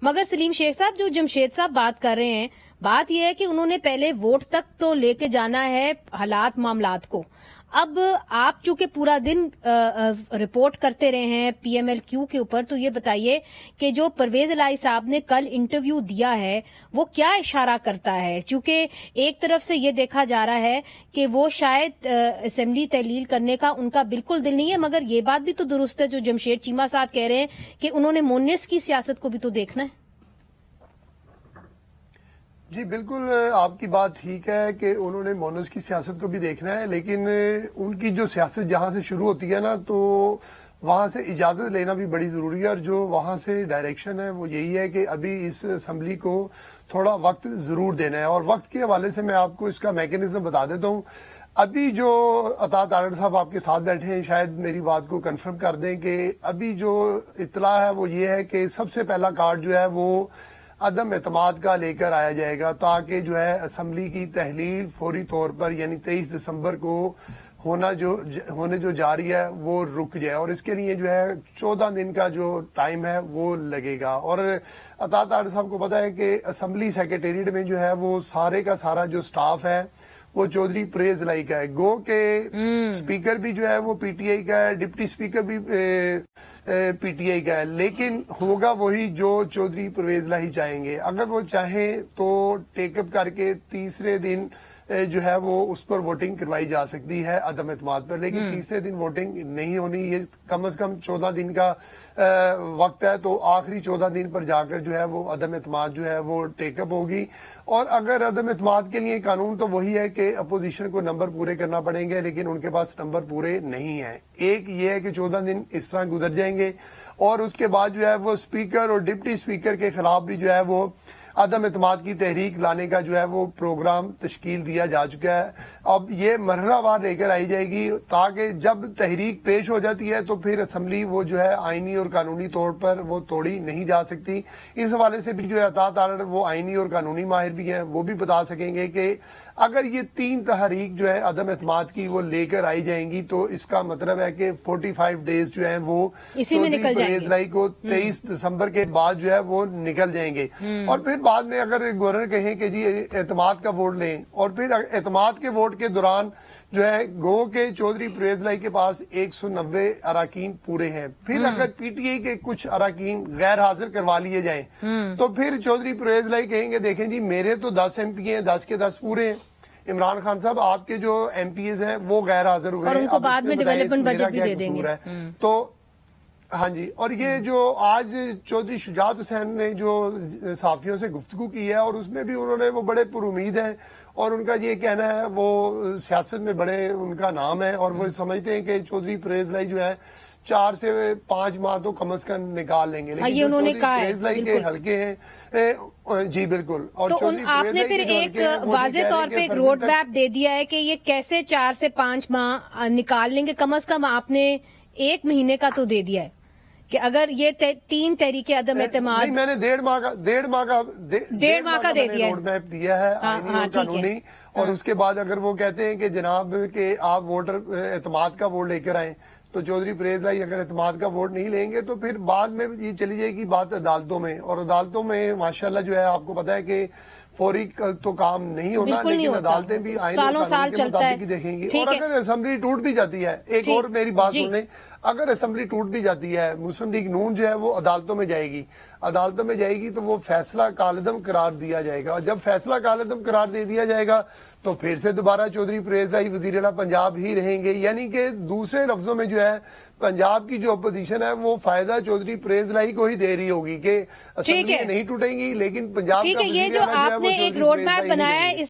مگر سلیم شیخ صاحب، جو جمشید صاحب بات کر رہے ہیں، بات یہ ہے کہ انہوں نے پہلے ووٹ تک تو لے کے جانا ہے حالات معاملات کو. اب آپ چونکہ پورا دن رپورٹ کرتے رہے ہیں پی ایم ایل کیو کے اوپر، تو یہ بتائیے کہ جو پرویز الہی صاحب نے کل انٹرویو دیا ہے وہ کیا اشارہ کرتا ہے؟ چونکہ ایک طرف سے یہ دیکھا جا رہا ہے کہ وہ شاید اسمبلی تحلیل کرنے کا ان کا بالکل دل نہیں ہے، مگر یہ بات بھی تو درست ہے جو جمشید چیمہ صاحب کہہ رہے ہیں کہ انہوں نے مونس کی سیاست کو بھی تو دیکھنا ہے. جی بالکل، آپ کی بات ٹھیک ہے کہ انہوں نے مونس کی سیاست کو بھی دیکھنا ہے، لیکن ان کی جو سیاست جہاں سے شروع ہوتی ہے نا، تو وہاں سے اجازت لینا بھی بڑی ضروری ہے. اور جو وہاں سے ڈائریکشن ہے وہ یہی ہے کہ ابھی اس اسمبلی کو تھوڑا وقت ضرور دینا ہے. اور وقت کے حوالے سے میں آپ کو اس کا میکینزم بتا دیتا ہوں. ابھی جو عطا تارڑ صاحب آپ کے ساتھ بیٹھے ہیں شاید میری بات کو کنفرم کر دیں کہ ابھی جو اطلاع ہے وہ یہ ہے کہ سب سے پہلا کارڈ جو ہے وہ عدم اعتماد کا لے کر آیا جائے گا، تاکہ جو ہے اسمبلی کی تحلیل فوری طور پر یعنی 23 دسمبر کو ہونے جو جاری ہے وہ رک جائے. اور اس کے لیے جو ہے 14 دن کا جو ٹائم ہے وہ لگے گا. اور عطا تارڑ صاحب کو پتا ہے کہ اسمبلی سیکریٹریٹ میں جو ہے وہ سارے کا سارا جو سٹاف ہے وہ چودھری پرویز الہی کا ہے. گو کہ اسپیکر بھی جو ہے وہ پی ٹی آئی کا ہے، ڈپٹی اسپیکر بھی پی ٹی آئی کا ہے، لیکن ہوگا وہی جو چودھری پرویز الہی چاہیں گے. اگر وہ چاہیں تو ٹیک اپ کر کے تیسرے دن جو ہے وہ اس پر ووٹنگ کروائی جا سکتی ہے عدم اعتماد پر، لیکن تیسرے دن ووٹنگ نہیں ہونی. یہ کم از کم 14 دن کا وقت ہے، تو آخری 14 دن پر جا کر جو ہے وہ عدم اعتماد جو ہے وہ ٹیک اپ ہوگی. اور اگر عدم اعتماد کے لیے قانون تو وہی ہے کہ اپوزیشن کو نمبر پورے کرنا پڑیں گے، لیکن ان کے پاس نمبر پورے نہیں ہیں. ایک یہ ہے کہ 14 دن اس طرح گزر جائیں گے، اور اس کے بعد جو ہے وہ اسپیکر اور ڈپٹی اسپیکر کے خلاف بھی جو ہے وہ عدم اعتماد کی تحریک لانے کا جو ہے وہ پروگرام تشکیل دیا جا چکا ہے. اب یہ مرحلہ وار لے کر آئی جائے گی، تاکہ جب تحریک پیش ہو جاتی ہے تو پھر اسمبلی وہ جو ہے آئینی اور قانونی طور پر وہ توڑی نہیں جا سکتی. اس حوالے سے بھی جو ہے عطا تارڑ وہ آئینی اور قانونی ماہر بھی ہیں، وہ بھی بتا سکیں گے کہ اگر یہ 3 تحریک جو ہے عدم اعتماد کی وہ لے کر آئی جائیں گی تو اس کا مطلب ہے کہ 45 ڈیز جو ہیں وہ اسی میں نکل جائیں گے. پرویز الہی کو 23 دسمبر کے بعد جو ہے وہ نکل جائیں گے. اور پھر بعد میں اگر گورنر کہیں کہ جی اعتماد کا ووٹ لیں، اور پھر اعتماد کے ووٹ کے دوران جو ہے گو کہ چودھری پرویز الہی کے پاس 190 اراکین پورے ہیں، پھر اگر پی ٹی آئی کے کچھ اراکین غیر حاضر کروا لیے جائیں تو پھر چودھری پرویز الہی کہیں گے دیکھیں جی میرے تو 10 ایم پی ہیں، 10 کے 10 پورے ہیں. عمران خان صاحب آپ کے جو ایم پی ایز ہیں وہ غیر حاضر ہوئے اور ان کو بعد میں ڈیولپمنٹ بجٹ بھی دے دیں گے. تو ہاں جی، اور یہ جو آج چودھری شجاعت حسین نے جو صحافیوں سے گفتگو کی ہے، اور اس میں بھی انہوں نے وہ بڑے پر امید ہیں، اور ان کا یہ کہنا ہے وہ سیاست میں بڑے ان کا نام ہے، اور وہ سمجھتے ہیں کہ چودھری پرویز الہی جو ہے 4 سے 5 ماہ تو کم از کم نکال لیں گے. یہ انہوں نے کہا ہے، پرویز الہی کے حلقے ہیں. جی بالکل. اور تو آپ نے پھر ایک واضح طور پہ ایک روڈ میپ دے دیا ہے کہ یہ کیسے 4 سے 5 ماہ نکال لیں گے. کم از کم آپ نے 1 مہینے کا تو دے دیا ہے کہ اگر یہ 3 تحریک عدم اعتماد. میں نے 1.5 ماہ کا دے دیا روڈ میپ دیا ہے آئینی اور قانونی. اور اس کے بعد اگر وہ کہتے ہیں کہ جناب کہ آپ ووٹر اعتماد کا ووٹ لے کر آئیں، تو چودھری پرویز الہی اگر اعتماد کا ووٹ نہیں لیں گے تو پھر بعد میں یہ چلی جائے گی بات عدالتوں میں. اور عدالتوں میں ماشاءاللہ جو ہے آپ کو پتا ہے کہ فوری تو کام نہیں ہونا، لیکن عدالتیں بھی آئین اور قانون کے مطابق ہی دیکھیں گی. اور اگر اسمبلی ٹوٹ بھی جاتی ہے، ایک اور میری بات سن لیں، اگر اسمبلی ٹوٹ بھی جاتی ہے مسلم لیگ نون جو ہے وہ عدالتوں میں جائے گی. عدالتوں میں جائے گی تو وہ فیصلہ کالعدم قرار دیا جائے گا. اور جب فیصلہ کالعدم قرار دے دیا جائے گا تو پھر سے دوبارہ چودھری پرویز الہی وزیر اعلیٰ پنجاب ہی رہیں گے. یعنی کہ دوسرے لفظوں میں جو ہے پنجاب کی جو اپوزیشن ہے وہ فائدہ چودھری پرویز الہی کو ہی دے رہی ہوگی کہ اسمبلی نہیں ٹوٹیں گی، لیکن پنجاب کا یہ جو آپ نے ایک روڈ میپ بنایا ہے